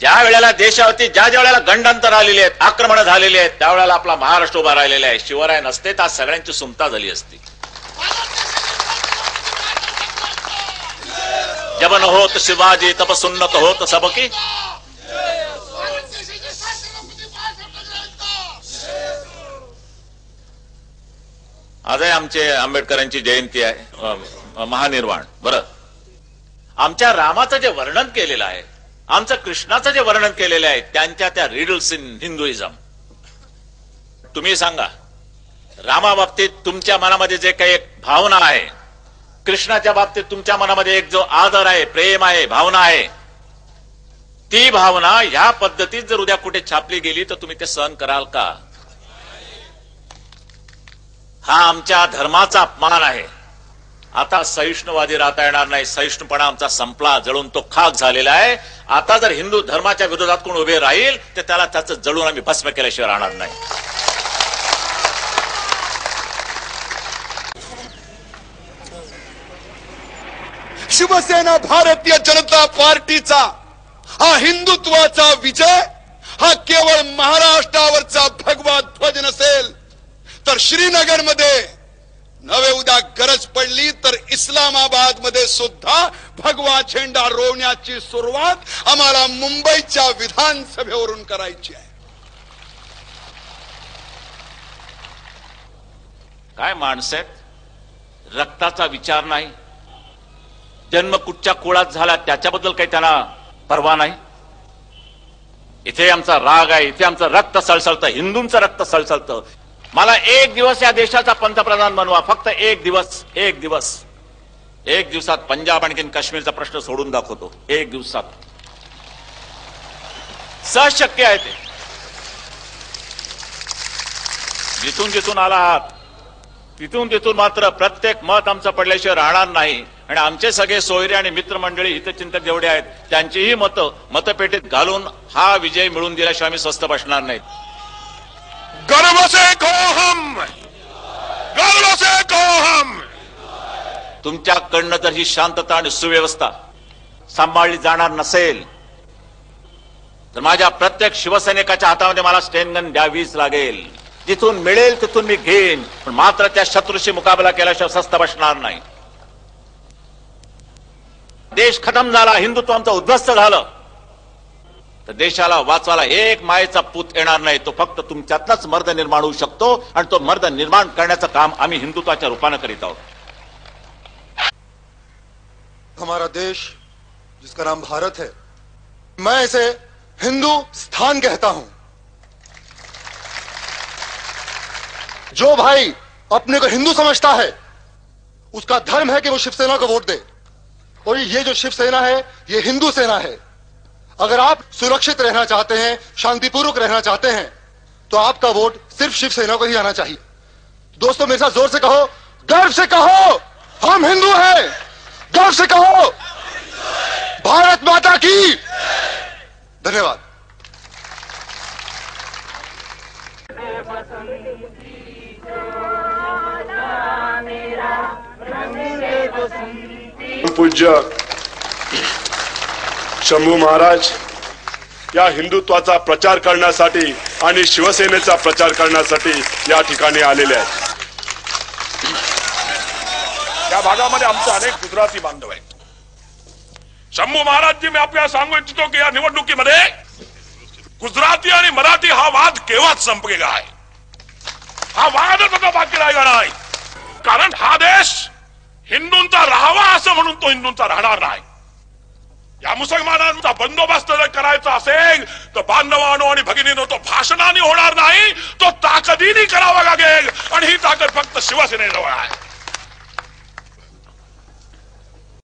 ज्या वेळेला देशावरती ज्या वेळेला गंडांतर आलेली आहेत, आक्रमण झालेली आहेत, त्यावेळेला आपला महाराष्ट्र उभा राहिलेला आहे. शिवराय नसते तर आज सगळ्यांची सुमता झाली असती. जब न होत शिवाजी तब सुन्नत होत सबकी. आज आहे आमचे आंबेडकरांची जयंती आहे, महानिर्वाण. बरं, आमच्या रामाचं जे वर्णन केलेलं आहे, आमचं कृष्णाचं जे वर्णन केलेलं आहे, त्यांच्या त्या रिडल्स इन हिंदुइझम. तुम्ही सांगा, रामाबाबतीत तुमच्या मनामध्ये जे काही एक भावना आहे, कृष्णाच्या बाबतीत तुमच्या मनामध्ये एक जो आदर आहे, प्रेम आहे, भावना आहे, ती भावना ह्या पद्धतीत जर उद्या कुठे छापली गेली तर तुम्ही ते सहन कराल का? हा आमच्या धर्माचा अपमान आहे. आता सहिष्णुवादी राहता येणार नाही. सहिष्णुपणा आमचा संपला, जळून तो खाक झालेला आहे. आता जर हिंदू धर्माच्या विरोधात कोण उभे राहील तर त्याला त्याचं जळून आम्ही भस्म केल्याशिवाय राहणार नाही. शिवसेना भारतीय जनता पार्टीचा हा हिंदुत्वाचा विजय हा केवळ महाराष्ट्रावरचा भगवा ध्वज नसेल, तर श्रीनगरमध्ये नवे उद्या गरज पडली तर इस्लामाबाद मध्ये सुद्धा भगवा झेंडा रोवण्याची सुरुवात आम्हाला मुंबईच्या विधानसभेवरून करायची आहे. काय माणसं आहेत, रक्ताचा विचार नाही, जन्म कुठच्या कुळात झाला त्याच्याबद्दल काही त्यांना पर्वा नाही. इथे आमचा राग आहे, इथे आमचं रक्त सळसळतं, हिंदूंचं रक्त सळसळतं. मला एक दिवस या देशाचा पंतप्रधान बनवा, फक्त एक दिवस. एक दिवसात पंजाब आणि काश्मीरचा प्रश्न सोडून दाखवतो. एक दिवसात सहज शक्य आहे ते. जिथून जिथून आला आहात तिथून मात्र प्रत्येक मत आमचं पडल्याशिवाय राहणार नाही. आणि आमचे सगळे सोयरे आणि मित्रमंडळी हितचिंतक जेवढे आहेत त्यांचीही मतपेटीत घालून हा विजय मिळवून दिल्याशिवाय आम्ही स्वस्थ बसणार नाहीत. गर्व से कहो हम, गर्व से कहो हम. तुमच्याकडनं जर ही शांतता आणि सुव्यवस्था सांभाळली जाणार नसेल तर माझ्या प्रत्येक शिवसैनिकाच्या हातामध्ये मला स्टेनगन द्यावीच लागेल. जिथून मिळेल तिथून मी घेईन, पण मात्र त्या शत्रूशी मुकाबला केल्याशिवाय स्वस्थ बसणार नाही. देश खतम झाला, हिंदुत्व आमचं उद्ध्वस्त झालं तर देशाला वाचवायला एक मायेचा पूत येणार नाही. तो फक्त तुमच्यातनच मर्द निर्माण होऊ शकतो आणि तो मर्द निर्माण करण्याचं काम आम्ही हिंदुत्वाच्या रूपानं करीत आहोत. हमारा देश जिसका नाम भारत है, मैं इसे हिंदुस्तान कहता हूं. जो भाई अपने को हिंदू समझता है उसका धर्म है कि वो शिवसेना को वोट दे. और ये जो शिवसेना है ये हिंदू सेना है. अगर आप सुरक्षित रहना चाहते हैं, शांतिपूर्वक रहना चाहते हैं, तो आपका वोट सिर्फ शिवसेना को ही आना चाहिए. दोस्तों मेरे साथ जोर से कहो, गर्व से कहो, हम हिंदू हैं. गर्व से कहो, भारत माता की. धन्यवाद. पूज्य शंभू महाराज या हिंदुत्वाचा प्रचार करण्यासाठी आणि शिवसेनेचा प्रचार करण्यासाठी या ठिकाणी आलेले आहेत. या भागामध्ये आमचे अनेक गुजराती बांधव आहेत. शंभू महाराज जी, मी आपल्याला सांगू इच्छितो की या निवडणुकीमध्ये गुजराती आणि मराठी हा वाद केव्हाच संपलेला आहे. हा वादच आता बाकी राहिला नाही. कारण हा देश हिंदूंचा राहावा असं म्हणून तो हिंदूंचा राहणार नाही. या मुसलमानांचा बंदोबस्त जर करायचा असेल तर बांधवांनो आणि भगिनींनो तो भाषणाने होणार नाही, तो ताकदीने करावा लागेल. आणि ही ताकद फक्त शिवसेनेजवळ आहे.